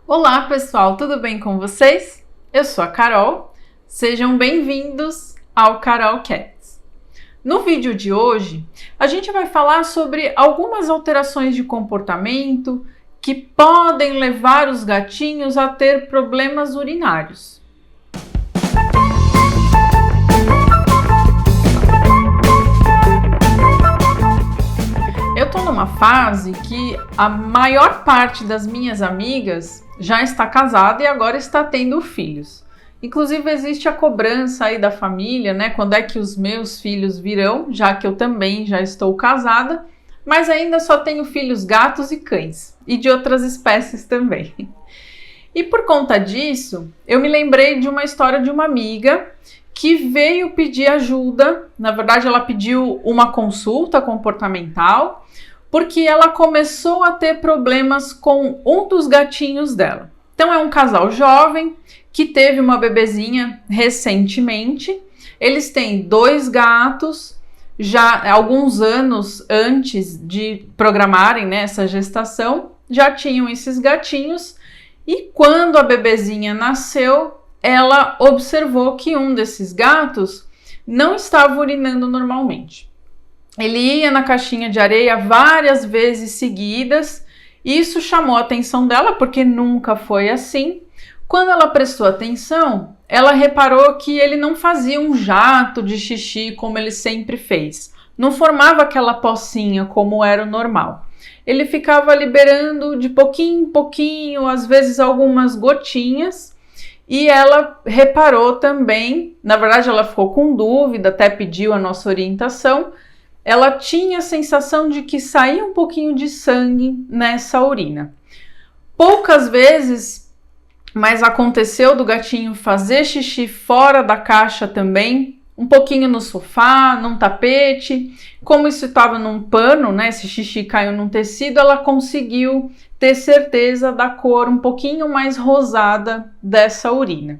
Olá pessoal, tudo bem com vocês? Eu sou a Carol, sejam bem-vindos ao Carol Cats. No vídeo de hoje, a gente vai falar sobre algumas alterações de comportamento que podem levar os gatinhos a ter problemas urinários. Eu tô numa fase que a maior parte das minhas amigas já está casada e agora está tendo filhos. Inclusive existe a cobrança aí da família, né? Quando é que os meus filhos virão, já que eu também já estou casada, mas ainda só tenho filhos gatos e cães, e de outras espécies também. E por conta disso, eu me lembrei de uma história de uma amiga que veio pedir ajuda. Na verdade, ela pediu uma consulta comportamental, porque ela começou a ter problemas com um dos gatinhos dela. Então é um casal jovem que teve uma bebezinha recentemente. Eles têm 2 gatos, já alguns anos antes de programarem, né, essa gestação, já tinham esses gatinhos. E quando a bebezinha nasceu, ela observou que um desses gatos não estava urinando normalmente. Ele ia na caixinha de areia várias vezes seguidas, e isso chamou a atenção dela, porque nunca foi assim. Quando ela prestou atenção, ela reparou que ele não fazia um jato de xixi como ele sempre fez. Não formava aquela pocinha como era o normal. Ele ficava liberando de pouquinho em pouquinho, às vezes algumas gotinhas, e ela reparou também, na verdade ela ficou com dúvida, até pediu a nossa orientação. Ela tinha a sensação de que saía um pouquinho de sangue nessa urina. Poucas vezes, mas aconteceu do gatinho fazer xixi fora da caixa também, um pouquinho no sofá, num tapete. Como isso estava num pano, né? Esse xixi caiu num tecido, ela conseguiu ter certeza da cor um pouquinho mais rosada dessa urina.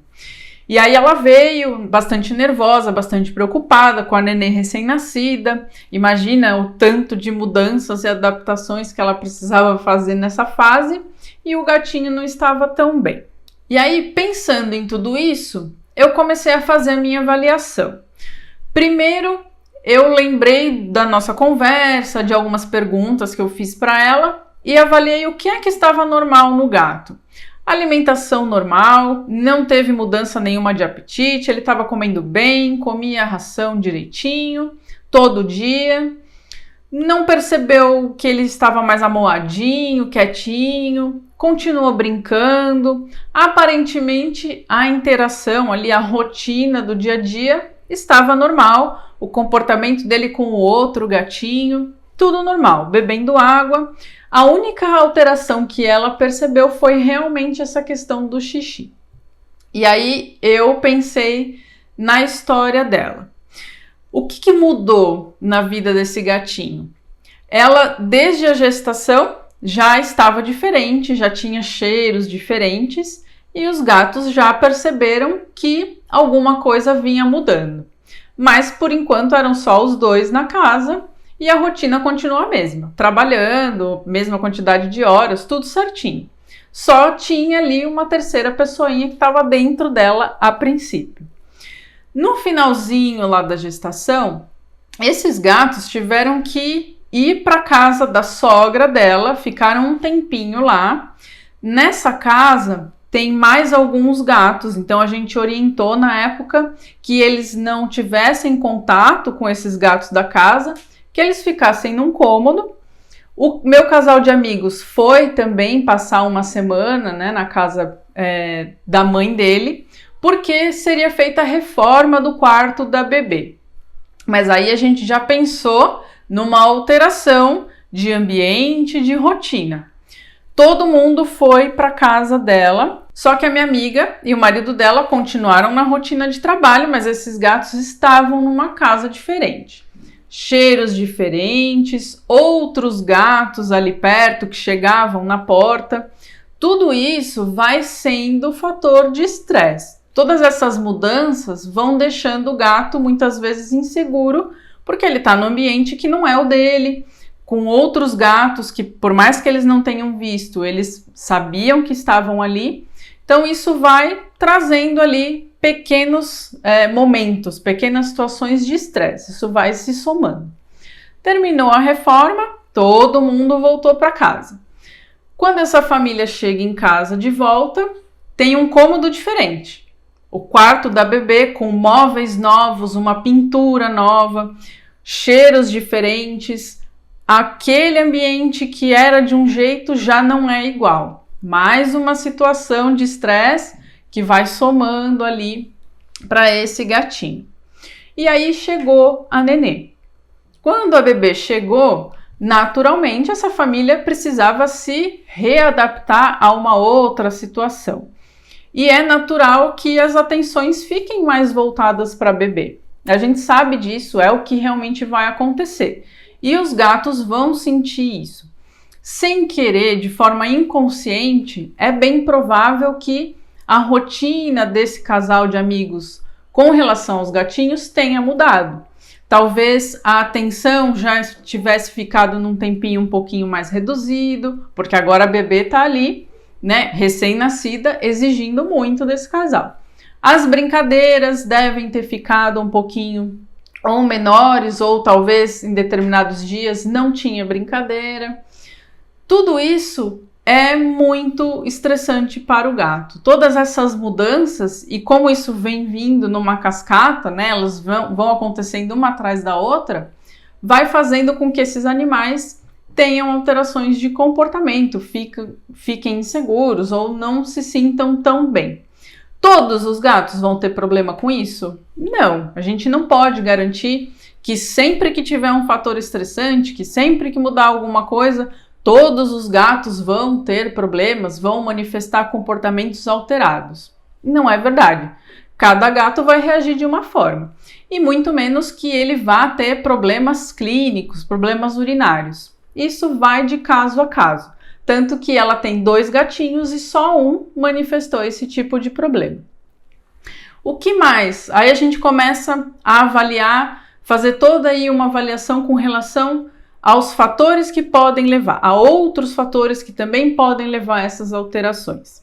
E aí ela veio bastante nervosa, bastante preocupada com a nenê recém-nascida. Imagina o tanto de mudanças e adaptações que ela precisava fazer nessa fase, e o gatinho não estava tão bem. E aí, pensando em tudo isso, eu comecei a fazer a minha avaliação. Primeiro, eu lembrei da nossa conversa, de algumas perguntas que eu fiz para ela, e avaliei o que é que estava normal no gato. Alimentação normal, não teve mudança nenhuma de apetite, ele estava comendo bem, comia a ração direitinho, todo dia. Não percebeu que ele estava mais amoadinho, quietinho, continuou brincando. Aparentemente, a interação ali, a rotina do dia a dia estava normal, o comportamento dele com o outro gatinho, tudo normal, bebendo água. A única alteração que ela percebeu foi realmente essa questão do xixi. E aí eu pensei na história dela. O que mudou na vida desse gatinho? Ela, desde a gestação, já estava diferente, já tinha cheiros diferentes, e os gatos já perceberam que alguma coisa vinha mudando. Mas por enquanto eram só os 2 na casa, e a rotina continua a mesma, trabalhando, mesma quantidade de horas, tudo certinho. Só tinha ali uma terceira pessoinha que estava dentro dela a princípio. No finalzinho lá da gestação, esses gatos tiveram que ir para a casa da sogra dela, ficaram um tempinho lá. Nessa casa tem mais alguns gatos, então a gente orientou na época que eles não tivessem contato com esses gatos da casa, que eles ficassem num cômodo. O meu casal de amigos foi também passar uma semana, né, na casa da mãe dele, porque seria feita a reforma do quarto da bebê. Mas aí a gente já pensou numa alteração de ambiente, de rotina. Todo mundo foi para casa dela, só que a minha amiga e o marido dela continuaram na rotina de trabalho, mas esses gatos estavam numa casa diferente. Cheiros diferentes, outros gatos ali perto que chegavam na porta. Tudo isso vai sendo fator de estresse. Todas essas mudanças vão deixando o gato muitas vezes inseguro, porque ele está no ambiente que não é o dele, com outros gatos que, por mais que eles não tenham visto, eles sabiam que estavam ali. Então isso vai trazendo ali pequenos momentos, pequenas situações de estresse. Isso vai se somando. Terminou a reforma, todo mundo voltou para casa. Quando essa família chega em casa de volta, tem um cômodo diferente. O quarto da bebê com móveis novos, uma pintura nova, cheiros diferentes. Aquele ambiente que era de um jeito já não é igual. Mais uma situação de estresse que vai somando ali para esse gatinho. E aí chegou a Nenê. Quando a bebê chegou, naturalmente essa família precisava se readaptar a uma outra situação. E é natural que as atenções fiquem mais voltadas para a bebê. A gente sabe disso, é o que realmente vai acontecer. E os gatos vão sentir isso. Sem querer, de forma inconsciente, é bem provável que a rotina desse casal de amigos com relação aos gatinhos tenha mudado. Talvez a atenção já tivesse ficado num tempinho um pouquinho mais reduzido, porque agora a bebê está ali, né, recém-nascida, exigindo muito desse casal. As brincadeiras devem ter ficado um pouquinho ou menores, ou talvez em determinados dias não tinha brincadeira. Tudo isso é muito estressante para o gato. Todas essas mudanças, e como isso vem vindo numa cascata, né, elas vão acontecendo uma atrás da outra, vai fazendo com que esses animais tenham alterações de comportamento, fiquem inseguros ou não se sintam tão bem. Todos os gatos vão ter problema com isso? Não, a gente não pode garantir que sempre que tiver um fator estressante, que sempre que mudar alguma coisa, todos os gatos vão ter problemas, vão manifestar comportamentos alterados. Não é verdade. Cada gato vai reagir de uma forma. E muito menos que ele vá ter problemas clínicos, problemas urinários. Isso vai de caso a caso. Tanto que ela tem 2 gatinhos e só um manifestou esse tipo de problema. O que mais? Aí a gente começa a avaliar, fazer toda aí uma avaliação com relação aos fatores que podem levar, a outros fatores que também podem levar a essas alterações.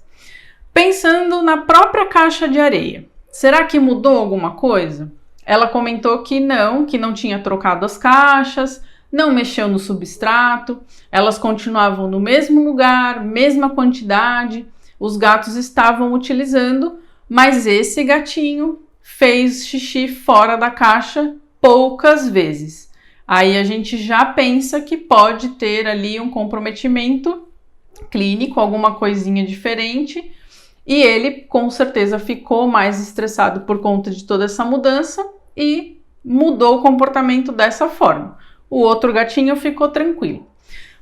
Pensando na própria caixa de areia, será que mudou alguma coisa? Ela comentou que não tinha trocado as caixas, não mexeu no substrato, elas continuavam no mesmo lugar, mesma quantidade, os gatos estavam utilizando, mas esse gatinho fez xixi fora da caixa poucas vezes. Aí a gente já pensa que pode ter ali um comprometimento clínico, alguma coisinha diferente, e ele com certeza ficou mais estressado por conta de toda essa mudança e mudou o comportamento dessa forma. O outro gatinho ficou tranquilo.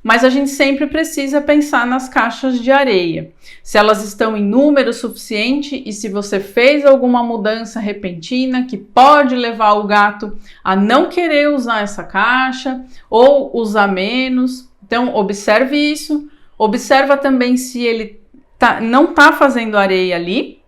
Mas a gente sempre precisa pensar nas caixas de areia. Se elas estão em número suficiente e se você fez alguma mudança repentina que pode levar o gato a não querer usar essa caixa ou usar menos. Então, observe isso. Observa também se ele não está fazendo areia ali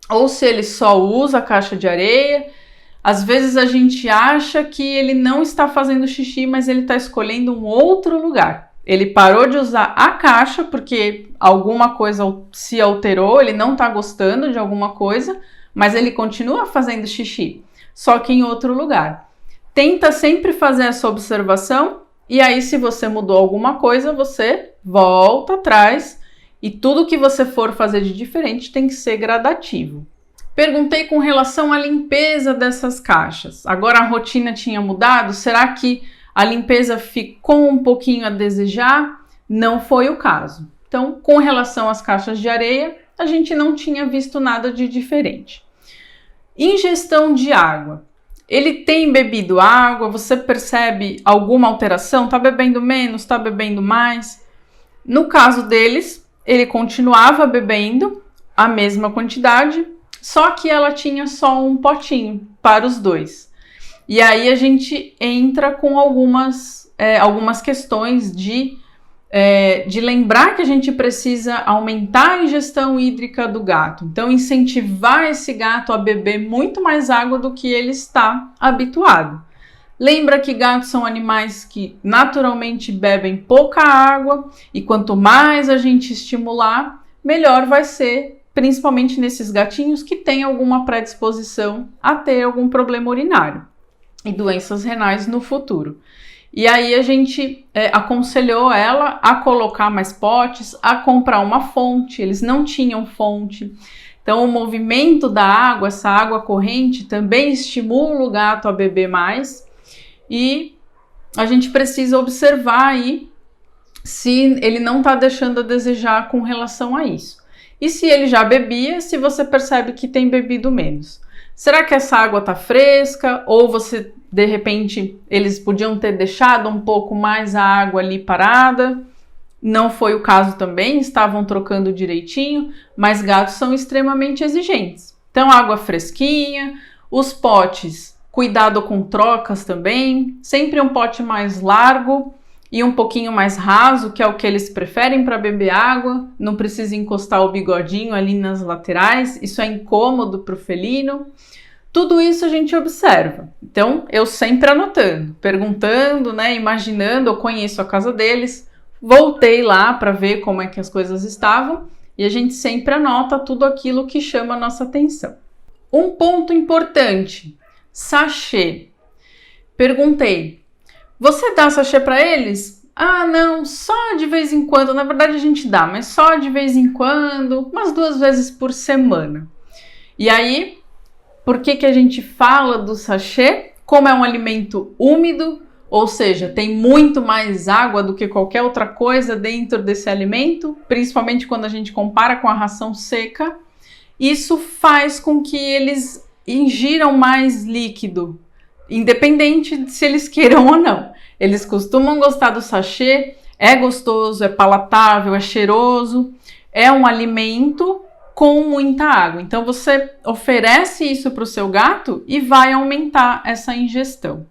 ou se ele só usa a caixa de areia. Às vezes a gente acha que ele não está fazendo xixi, mas ele está escolhendo um outro lugar. Ele parou de usar a caixa porque alguma coisa se alterou, ele não está gostando de alguma coisa, mas ele continua fazendo xixi, só que em outro lugar. Tenta sempre fazer essa observação e aí se você mudou alguma coisa, você volta atrás e tudo que você for fazer de diferente tem que ser gradativo. Perguntei com relação à limpeza dessas caixas. Agora a rotina tinha mudado? Será que a limpeza ficou um pouquinho a desejar? Não foi o caso. Então, com relação às caixas de areia, a gente não tinha visto nada de diferente. Ingestão de água. Ele tem bebido água? Você percebe alguma alteração? Tá bebendo menos? Tá bebendo mais? No caso deles, ele continuava bebendo a mesma quantidade, só que ela tinha só um potinho para os 2. E aí a gente entra com algumas questões de lembrar que a gente precisa aumentar a ingestão hídrica do gato. Então, incentivar esse gato a beber muito mais água do que ele está habituado. Lembra que gatos são animais que naturalmente bebem pouca água e quanto mais a gente estimular, melhor vai ser, principalmente nesses gatinhos que têm alguma predisposição a ter algum problema urinário e doenças renais no futuro. E aí a gente aconselhou ela a colocar mais potes, a comprar uma fonte, eles não tinham fonte. Então o movimento da água, essa água corrente, também estimula o gato a beber mais. E a gente precisa observar aí se ele não está deixando a desejar com relação a isso. E se ele já bebia, se você percebe que tem bebido menos. Será que essa água está fresca? Ou você, de repente, eles podiam ter deixado um pouco mais a água ali parada? Não foi o caso também, estavam trocando direitinho, mas gatos são extremamente exigentes. Então, água fresquinha, os potes, cuidado com trocas também, sempre um pote mais largo e um pouquinho mais raso, que é o que eles preferem para beber água, não precisa encostar o bigodinho ali nas laterais, isso é incômodo para o felino. Tudo isso a gente observa. Então, eu sempre anotando, perguntando, imaginando, eu conheço a casa deles, voltei lá para ver como é que as coisas estavam e a gente sempre anota tudo aquilo que chama a nossa atenção. Um ponto importante, sachê. Perguntei, você dá sachê para eles? Ah, não, só de vez em quando. Na verdade a gente dá, mas só de vez em quando, umas 2 vezes por semana. E aí, por que a gente fala do sachê? Como é um alimento úmido, ou seja, tem muito mais água do que qualquer outra coisa dentro desse alimento, principalmente quando a gente compara com a ração seca, isso faz com que eles ingiram mais líquido, independente de se eles queiram ou não. Eles costumam gostar do sachê, é gostoso, é palatável, é cheiroso, é um alimento com muita água. Então você oferece isso para o seu gato e vai aumentar essa ingestão.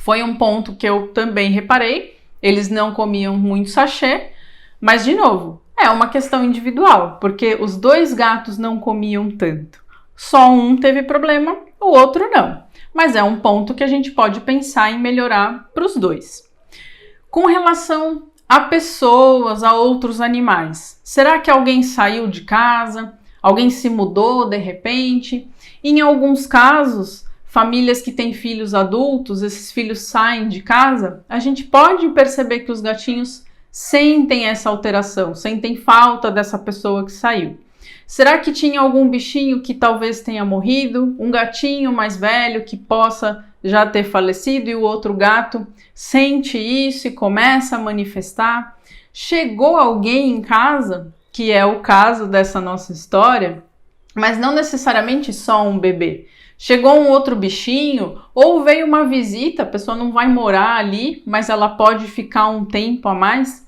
Foi um ponto que eu também reparei, eles não comiam muito sachê, mas de novo, é uma questão individual, porque os 2 gatos não comiam tanto. Só um teve problema, o outro não. Mas é um ponto que a gente pode pensar em melhorar para os 2. Com relação a pessoas, a outros animais, será que alguém saiu de casa? Alguém se mudou de repente? Em alguns casos, famílias que têm filhos adultos, esses filhos saem de casa, a gente pode perceber que os gatinhos sentem essa alteração, sentem falta dessa pessoa que saiu. Será que tinha algum bichinho que talvez tenha morrido? Um gatinho mais velho que possa já ter falecido e o outro gato sente isso e começa a manifestar? Chegou alguém em casa, que é o caso dessa nossa história, mas não necessariamente só um bebê. Chegou um outro bichinho ou veio uma visita, a pessoa não vai morar ali, mas ela pode ficar um tempo a mais.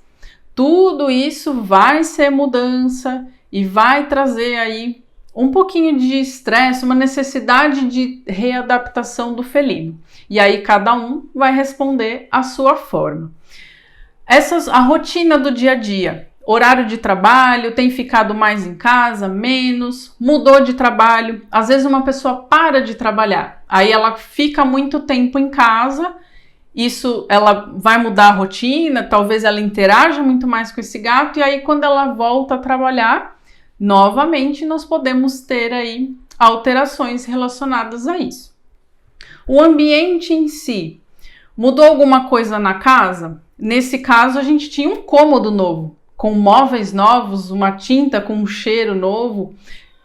Tudo isso vai ser mudança e vai trazer aí um pouquinho de estresse, uma necessidade de readaptação do felino. E aí cada um vai responder à sua forma. A rotina do dia a dia, horário de trabalho, tem ficado mais em casa, menos, mudou de trabalho. Às vezes uma pessoa para de trabalhar, aí ela fica muito tempo em casa, isso ela vai mudar a rotina, talvez ela interaja muito mais com esse gato, e aí quando ela volta a trabalhar, novamente nós podemos ter aí alterações relacionadas a isso. O ambiente em si, mudou alguma coisa na casa? Nesse caso a gente tinha um cômodo novo, com móveis novos, uma tinta com um cheiro novo,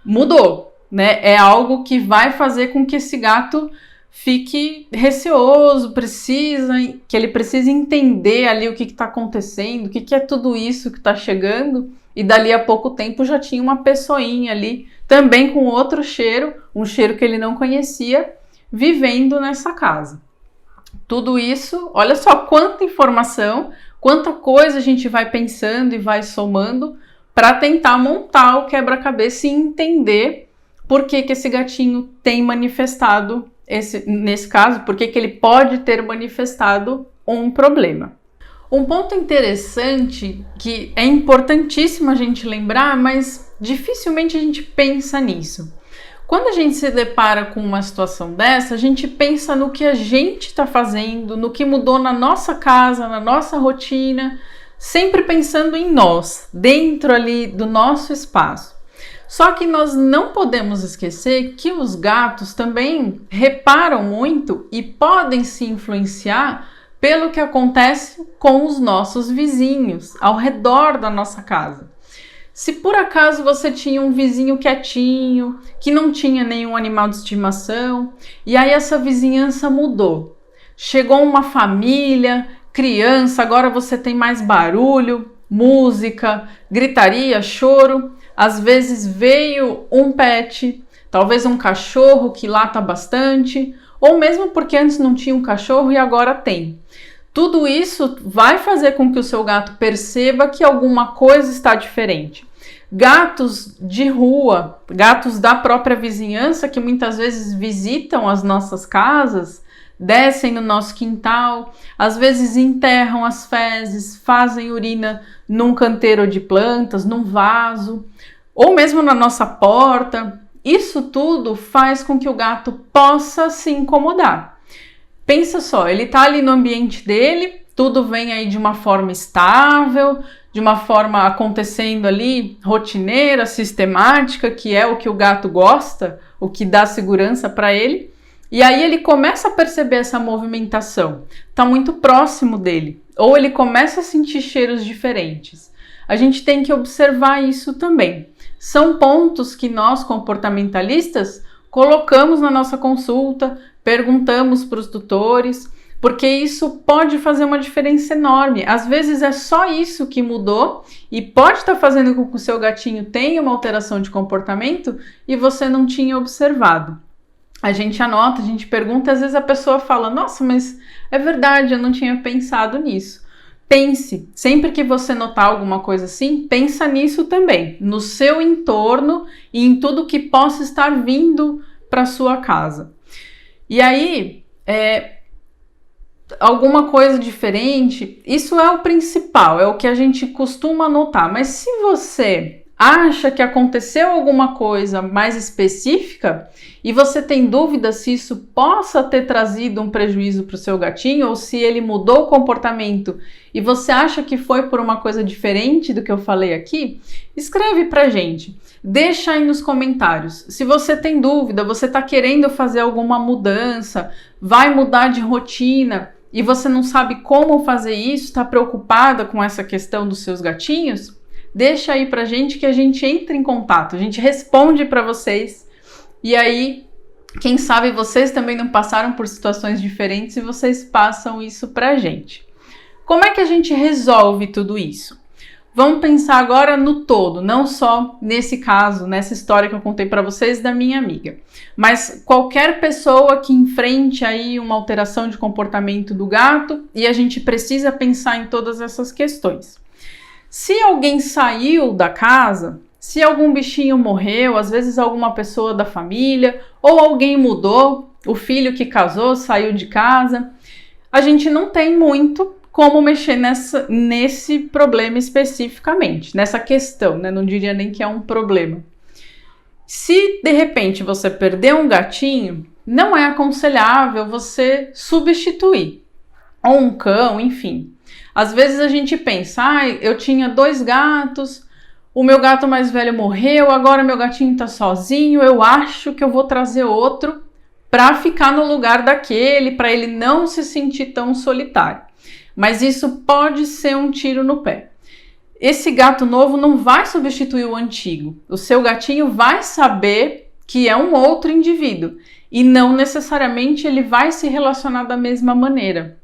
mudou, É algo que vai fazer com que esse gato fique receoso, que ele precise entender ali o que está acontecendo, o que é tudo isso que está chegando, e dali a pouco tempo já tinha uma pessoinha ali, também com outro cheiro, um cheiro que ele não conhecia, vivendo nessa casa. Tudo isso, olha só quanta informação, quanta coisa a gente vai pensando e vai somando para tentar montar o quebra-cabeça e entender por que esse gatinho tem manifestado, nesse caso, por que ele pode ter manifestado um problema. Um ponto interessante que é importantíssimo a gente lembrar, mas dificilmente a gente pensa nisso. Quando a gente se depara com uma situação dessa, a gente pensa no que a gente está fazendo, no que mudou na nossa casa, na nossa rotina, sempre pensando em nós, dentro ali do nosso espaço. Só que nós não podemos esquecer que os gatos também reparam muito e podem se influenciar pelo que acontece com os nossos vizinhos ao redor da nossa casa. Se por acaso você tinha um vizinho quietinho, que não tinha nenhum animal de estimação, e aí essa vizinhança mudou. Chegou uma família, criança, agora você tem mais barulho, música, gritaria, choro. Às vezes veio um pet, talvez um cachorro que lata bastante, ou mesmo porque antes não tinha um cachorro e agora tem. Tudo isso vai fazer com que o seu gato perceba que alguma coisa está diferente. Gatos de rua, gatos da própria vizinhança, que muitas vezes visitam as nossas casas, descem no nosso quintal, às vezes enterram as fezes, fazem urina num canteiro de plantas, num vaso, ou mesmo na nossa porta. Isso tudo faz com que o gato possa se incomodar. Pensa só, ele está ali no ambiente dele, tudo vem aí de uma forma estável, de uma forma acontecendo ali, rotineira, sistemática, que é o que o gato gosta, o que dá segurança para ele. E aí ele começa a perceber essa movimentação, está muito próximo dele, ou ele começa a sentir cheiros diferentes. A gente tem que observar isso também. São pontos que nós, comportamentalistas, colocamos na nossa consulta, perguntamos para os tutores, porque isso pode fazer uma diferença enorme. Às vezes é só isso que mudou e pode estar fazendo com que o seu gatinho tenha uma alteração de comportamento e você não tinha observado. A gente anota, a gente pergunta, às vezes a pessoa fala, nossa, mas é verdade, eu não tinha pensado nisso. Pense, sempre que você notar alguma coisa assim, pensa nisso também, no seu entorno e em tudo que possa estar vindo para sua casa. E aí, alguma coisa diferente, isso é o principal, é o que a gente costuma notar. Mas se você acha que aconteceu alguma coisa mais específica e você tem dúvida se isso possa ter trazido um prejuízo para o seu gatinho ou se ele mudou o comportamento e você acha que foi por uma coisa diferente do que eu falei aqui, escreve pra gente, deixa aí nos comentários. Se você tem dúvida, você está querendo fazer alguma mudança, vai mudar de rotina e você não sabe como fazer isso, está preocupada com essa questão dos seus gatinhos, deixa aí pra gente que a gente entra em contato, a gente responde para vocês e aí, quem sabe vocês também não passaram por situações diferentes e vocês passam isso pra gente. Como é que a gente resolve tudo isso? Vamos pensar agora no todo, não só nesse caso, nessa história que eu contei para vocês da minha amiga, mas qualquer pessoa que enfrente aí uma alteração de comportamento do gato e a gente precisa pensar em todas essas questões. Se alguém saiu da casa, se algum bichinho morreu, às vezes alguma pessoa da família, ou alguém mudou, o filho que casou saiu de casa, a gente não tem muito como mexer nesse problema especificamente, nessa questão, né? Não diria nem que é um problema. Se de repente você perdeu um gatinho, não é aconselhável você substituir, ou um cão, enfim. Às vezes a gente pensa, eu tinha 2 gatos, o meu gato mais velho morreu, agora meu gatinho tá sozinho, eu acho que eu vou trazer outro para ficar no lugar daquele, para ele não se sentir tão solitário. Mas isso pode ser um tiro no pé. Esse gato novo não vai substituir o antigo. O seu gatinho vai saber que é um outro indivíduo e não necessariamente ele vai se relacionar da mesma maneira.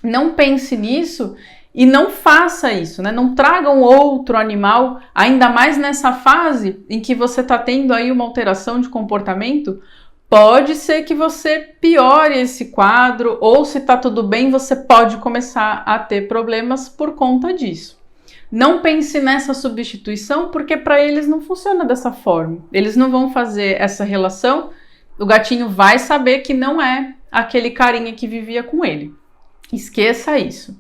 Não pense nisso e não faça isso, né? Não traga um outro animal, ainda mais nessa fase em que você está tendo aí uma alteração de comportamento. Pode ser que você piore esse quadro, ou se tá tudo bem, você pode começar a ter problemas por conta disso. Não pense nessa substituição, porque para eles não funciona dessa forma. Eles não vão fazer essa relação, o gatinho vai saber que não é aquele carinha que vivia com ele. Esqueça isso.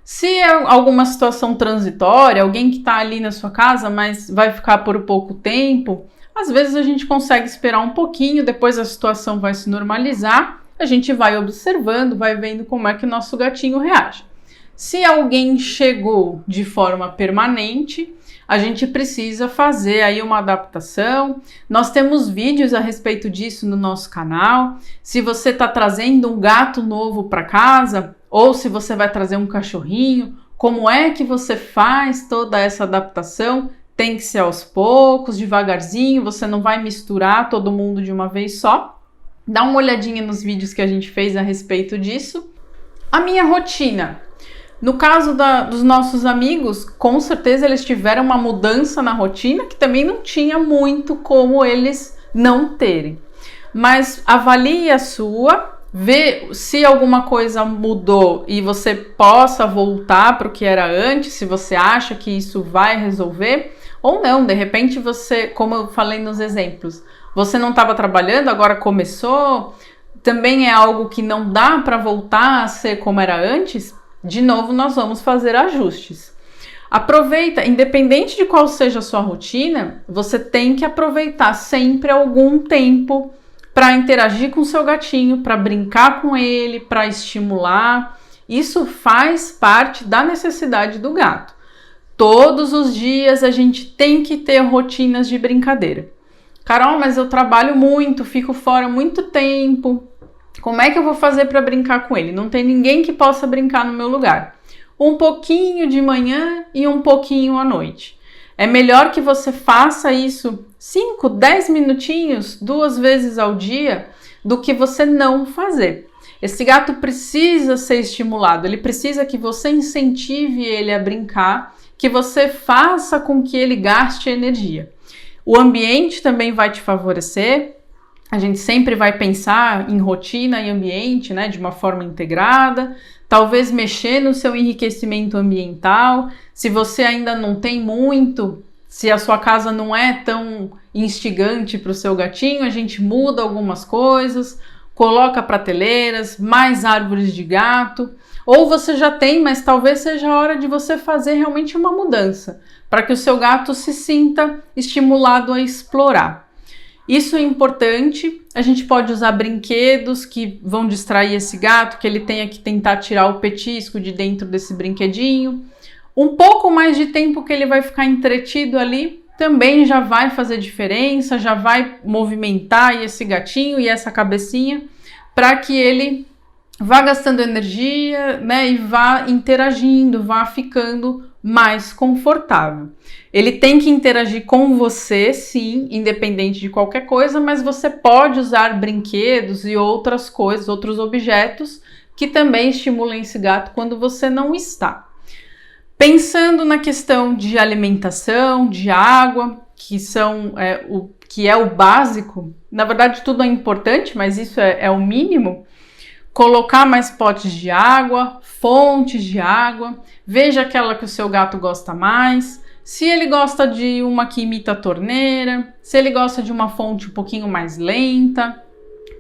Se é alguma situação transitória, alguém que está ali na sua casa, mas vai ficar por pouco tempo, Às vezes a gente consegue esperar um pouquinho, depois a situação vai se normalizar, a gente vai observando, vai vendo como é que o nosso gatinho reage. Se alguém chegou de forma permanente, a gente precisa fazer aí uma adaptação. Nós temos vídeos a respeito disso no nosso canal. Se você está trazendo um gato novo para casa, ou se você vai trazer um cachorrinho, como é que você faz toda essa adaptação? Tem que ser aos poucos, devagarzinho, você não vai misturar todo mundo de uma vez só. Dá uma olhadinha nos vídeos que a gente fez a respeito disso. A minha rotina. No caso dos nossos amigos, com certeza eles tiveram uma mudança na rotina que também não tinha muito como eles não terem. Mas avalie a sua, vê se alguma coisa mudou e você possa voltar para o que era antes, se você acha que isso vai resolver ou não. De repente você, como eu falei nos exemplos, você não estava trabalhando, agora começou, também é algo que não dá para voltar a ser como era antes. De novo, nós vamos fazer ajustes. Aproveita, independente de qual seja a sua rotina, você tem que aproveitar sempre algum tempo para interagir com o seu gatinho, para brincar com ele, para estimular. Isso faz parte da necessidade do gato. Todos os dias a gente tem que ter rotinas de brincadeira. Carol, mas eu trabalho muito, fico fora muito tempo. Como é que eu vou fazer para brincar com ele? Não tem ninguém que possa brincar no meu lugar. Um pouquinho de manhã e um pouquinho à noite. É melhor que você faça isso 5, 10 minutinhos, 2 vezes ao dia, do que você não fazer. Esse gato precisa ser estimulado, ele precisa que você incentive ele a brincar, que você faça com que ele gaste energia. O ambiente também vai te favorecer. A gente sempre vai pensar em rotina e ambiente, né, de uma forma integrada, talvez mexer no seu enriquecimento ambiental. Se você ainda não tem muito, se a sua casa não é tão instigante para o seu gatinho, a gente muda algumas coisas, coloca prateleiras, mais árvores de gato, ou você já tem, mas talvez seja a hora de você fazer realmente uma mudança, para que o seu gato se sinta estimulado a explorar. Isso é importante, a gente pode usar brinquedos que vão distrair esse gato, que ele tenha que tentar tirar o petisco de dentro desse brinquedinho. Um pouco mais de tempo que ele vai ficar entretido ali também já vai fazer diferença, já vai movimentar esse gatinho e essa cabecinha para que ele vá gastando energia, né, e vá interagindo, vá ficando mais confortável. Ele tem que interagir com você, sim, independente de qualquer coisa, mas você pode usar brinquedos e outras coisas, outros objetos que também estimulam esse gato quando você não está. Pensando na questão de alimentação, de água, que é o básico, na verdade tudo é importante, mas isso é o mínimo. Colocar mais potes de água, fontes de água, veja aquela que o seu gato gosta mais. Se ele gosta de uma que imita a torneira, se ele gosta de uma fonte um pouquinho mais lenta,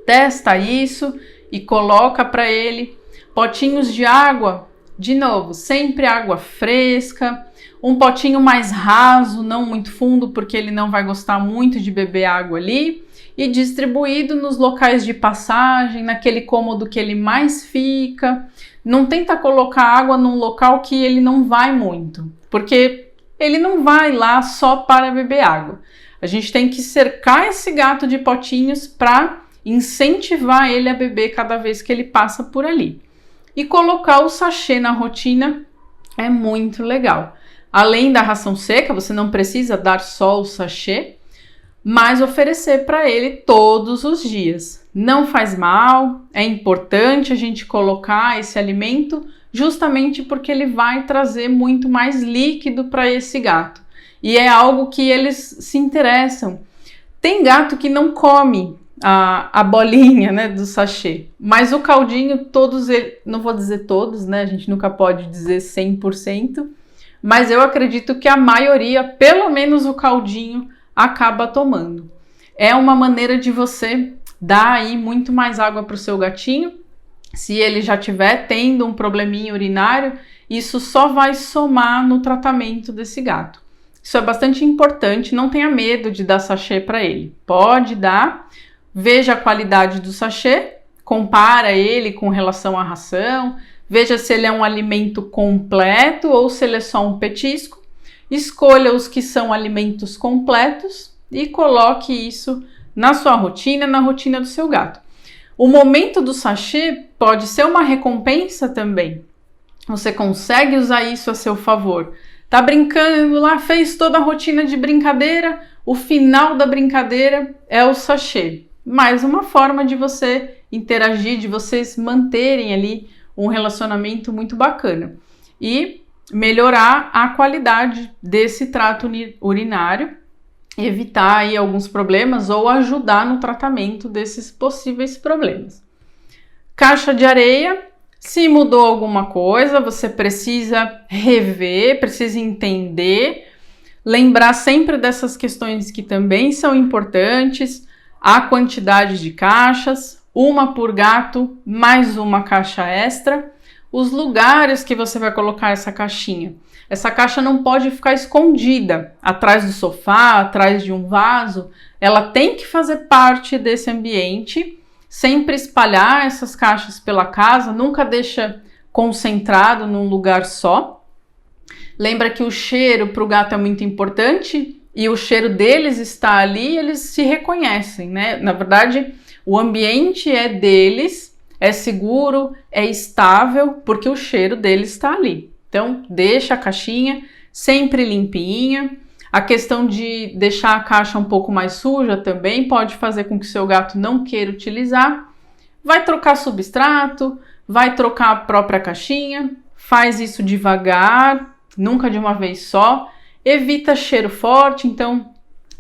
testa isso e coloca para ele. Potinhos de água, de novo, sempre água fresca, um potinho mais raso, não muito fundo, porque ele não vai gostar muito de beber água ali. E distribuído nos locais de passagem, naquele cômodo que ele mais fica. Não tenta colocar água num local que ele não vai muito, porque ele não vai lá só para beber água. A gente tem que cercar esse gato de potinhos para incentivar ele a beber cada vez que ele passa por ali. E colocar o sachê na rotina é muito legal. Além da ração seca, você não precisa dar só o sachê, mas oferecer para ele todos os dias. Não faz mal, é importante a gente colocar esse alimento justamente porque ele vai trazer muito mais líquido para esse gato. E é algo que eles se interessam. Tem gato que não come a bolinha, né, do sachê, mas o caldinho, todos eles, não vou dizer todos, né, a gente nunca pode dizer 100%, mas eu acredito que a maioria, pelo menos o caldinho, acaba tomando. É uma maneira de você dar aí muito mais água para o seu gatinho. Se ele já estiver tendo um probleminha urinário, isso só vai somar no tratamento desse gato. Isso é bastante importante, não tenha medo de dar sachê para ele. Pode dar, veja a qualidade do sachê, compara ele com relação à ração, veja se ele é um alimento completo ou se ele é só um petisco. Escolha os que são alimentos completos e coloque isso na sua rotina, na rotina do seu gato. O momento do sachê pode ser uma recompensa também. Você consegue usar isso a seu favor. Tá brincando lá, fez toda a rotina de brincadeira, o final da brincadeira é o sachê. Mais uma forma de você interagir, de vocês manterem ali um relacionamento muito bacana. E melhorar a qualidade desse trato urinário, evitar aí alguns problemas ou ajudar no tratamento desses possíveis problemas. Caixa de areia, se mudou alguma coisa, você precisa rever, precisa entender, lembrar sempre dessas questões que também são importantes, a quantidade de caixas, uma por gato, mais uma caixa extra, os lugares que você vai colocar essa caixinha. Essa caixa não pode ficar escondida atrás do sofá, atrás de um vaso. Ela tem que fazer parte desse ambiente, sempre espalhar essas caixas pela casa, nunca deixa concentrado num lugar só. Lembra que o cheiro para o gato é muito importante e o cheiro deles está ali, eles se reconhecem, né? Na verdade, o ambiente é deles, é seguro, é estável, porque o cheiro deles está ali. Então, deixa a caixinha sempre limpinha. A questão de deixar a caixa um pouco mais suja também pode fazer com que o seu gato não queira utilizar. Vai trocar substrato, vai trocar a própria caixinha, faz isso devagar, nunca de uma vez só. Evita cheiro forte, então,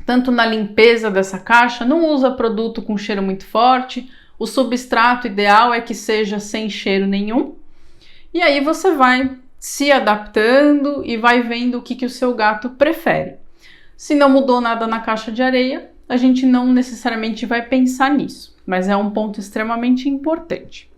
tanto na limpeza dessa caixa, não usa produto com cheiro muito forte. O substrato ideal é que seja sem cheiro nenhum. E aí você vai se adaptando e vai vendo o que o seu gato prefere. Se não mudou nada na caixa de areia, a gente não necessariamente vai pensar nisso, mas é um ponto extremamente importante.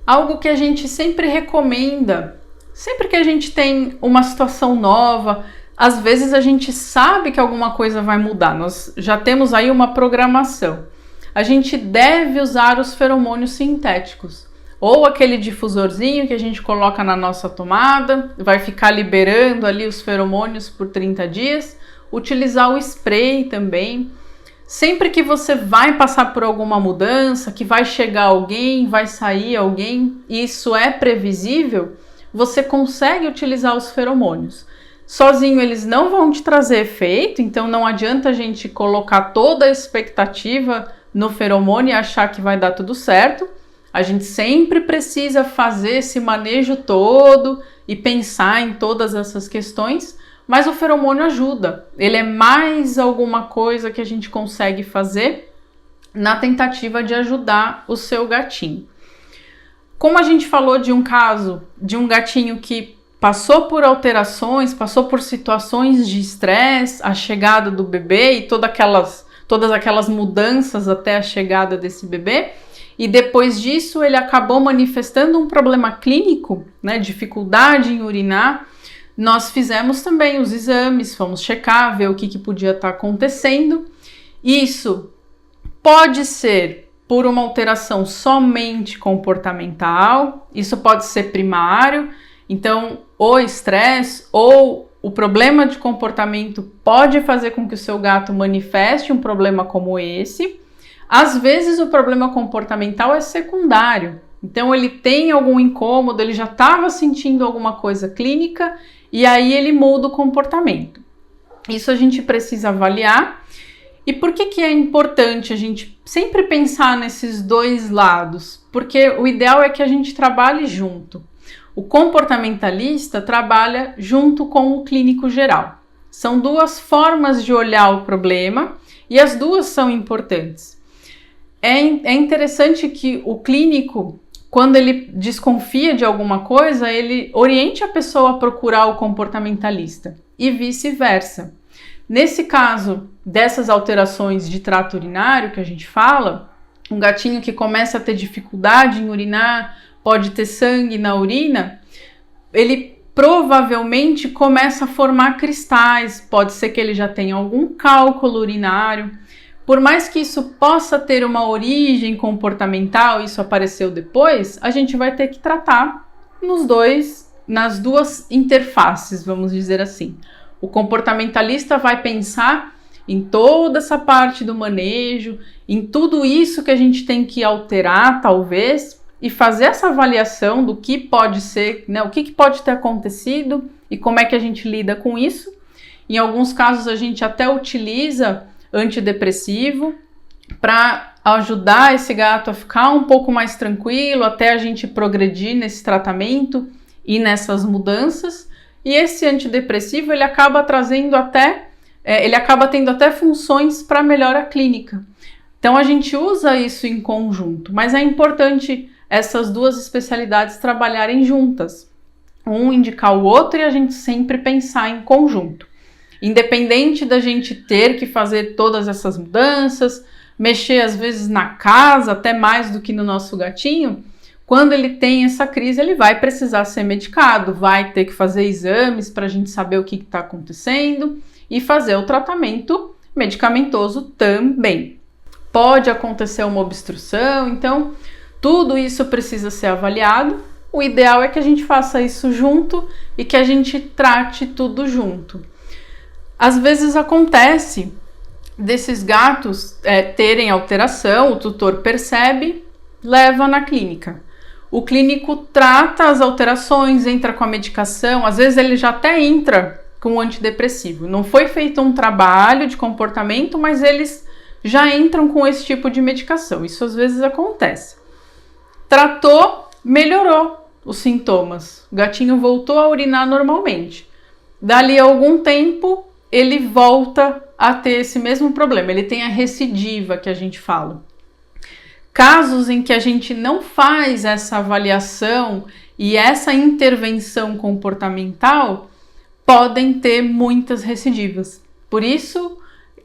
Algo que a gente sempre recomenda, sempre que a gente tem uma situação nova, às vezes a gente sabe que alguma coisa vai mudar, nós já temos aí uma programação. A gente deve usar os feromônios sintéticos. Ou aquele difusorzinho que a gente coloca na nossa tomada, vai ficar liberando ali os feromônios por 30 dias. Utilizar o spray também. Sempre que você vai passar por alguma mudança, que vai chegar alguém, vai sair alguém, e isso é previsível, você consegue utilizar os feromônios. Sozinho eles não vão te trazer efeito, então não adianta a gente colocar toda a expectativa no feromônio e achar que vai dar tudo certo. A gente sempre precisa fazer esse manejo todo e pensar em todas essas questões, mas o feromônio ajuda. Ele é mais alguma coisa que a gente consegue fazer na tentativa de ajudar o seu gatinho. Como a gente falou de um caso de um gatinho que passou por alterações, passou por situações de estresse, a chegada do bebê e todas aquelas mudanças até a chegada desse bebê, e depois disso ele acabou manifestando um problema clínico, né, dificuldade em urinar, nós fizemos também os exames, fomos checar, ver o que podia estar acontecendo. Isso pode ser por uma alteração somente comportamental, isso pode ser primário, então o estresse ou o problema de comportamento pode fazer com que o seu gato manifeste um problema como esse. Às vezes o problema comportamental é secundário, então ele tem algum incômodo, ele já estava sentindo alguma coisa clínica e aí ele muda o comportamento. Isso a gente precisa avaliar. E por que é importante a gente sempre pensar nesses dois lados? Porque o ideal é que a gente trabalhe junto. O comportamentalista trabalha junto com o clínico geral. São duas formas de olhar o problema e as duas são importantes. É interessante que o clínico, quando ele desconfia de alguma coisa, ele oriente a pessoa a procurar o comportamentalista e vice-versa. Nesse caso dessas alterações de trato urinário que a gente fala, um gatinho que começa a ter dificuldade em urinar, pode ter sangue na urina, ele provavelmente começa a formar cristais, pode ser que ele já tenha algum cálculo urinário. Por mais que isso possa ter uma origem comportamental, isso apareceu depois, a gente vai ter que tratar nas duas interfaces, vamos dizer assim. O comportamentalista vai pensar em toda essa parte do manejo, em tudo isso que a gente tem que alterar, talvez, e fazer essa avaliação do que pode ser, né, o que pode ter acontecido e como é que a gente lida com isso. Em alguns casos, a gente até utiliza antidepressivo para ajudar esse gato a ficar um pouco mais tranquilo, até a gente progredir nesse tratamento e nessas mudanças. E esse antidepressivo, ele acaba tendo até funções para melhora clínica. Então a gente usa isso em conjunto, mas é importante essas duas especialidades trabalharem juntas, um indicar o outro e a gente sempre pensar em conjunto. Independente da gente ter que fazer todas essas mudanças, mexer às vezes na casa, até mais do que no nosso gatinho, quando ele tem essa crise, ele vai precisar ser medicado, vai ter que fazer exames para a gente saber o que está acontecendo e fazer o tratamento medicamentoso também. Pode acontecer uma obstrução, então tudo isso precisa ser avaliado. O ideal é que a gente faça isso junto e que a gente trate tudo junto. Às vezes acontece desses gatos terem alteração, o tutor percebe, leva na clínica. O clínico trata as alterações, entra com a medicação, às vezes ele já até entra com o antidepressivo. Não foi feito um trabalho de comportamento, mas eles já entram com esse tipo de medicação. Isso às vezes acontece. Tratou, melhorou os sintomas. O gatinho voltou a urinar normalmente. Dali a algum tempo, ele volta a ter esse mesmo problema. Ele tem a recidiva que a gente fala. Casos em que a gente não faz essa avaliação e essa intervenção comportamental podem ter muitas recidivas. Por isso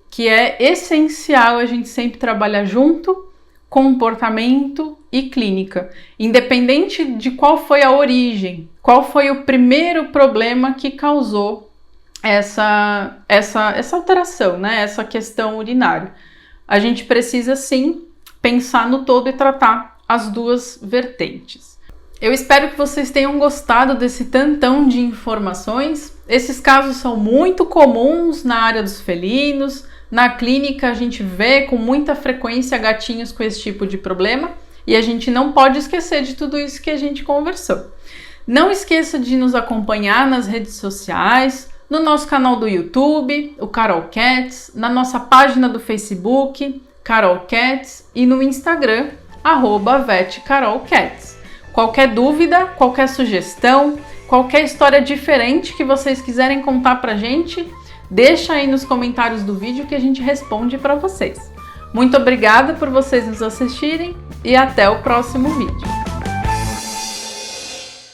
que é essencial a gente sempre trabalhar junto, comportamento e clínica, independente de qual foi a origem, qual foi o primeiro problema que causou essa alteração, né? Essa questão urinária. A gente precisa sim pensar no todo e tratar as duas vertentes. Eu espero que vocês tenham gostado desse tantão de informações. Esses casos são muito comuns na área dos felinos. Na clínica a gente vê com muita frequência gatinhos com esse tipo de problema e a gente não pode esquecer de tudo isso que a gente conversou. Não esqueça de nos acompanhar nas redes sociais, no nosso canal do YouTube, o Carol Cats, na nossa página do Facebook, Carol Cats, e no Instagram, @vetcarolcats. Qualquer dúvida, qualquer sugestão, qualquer história diferente que vocês quiserem contar pra gente, deixa aí nos comentários do vídeo que a gente responde para vocês. Muito obrigada por vocês nos assistirem e até o próximo vídeo.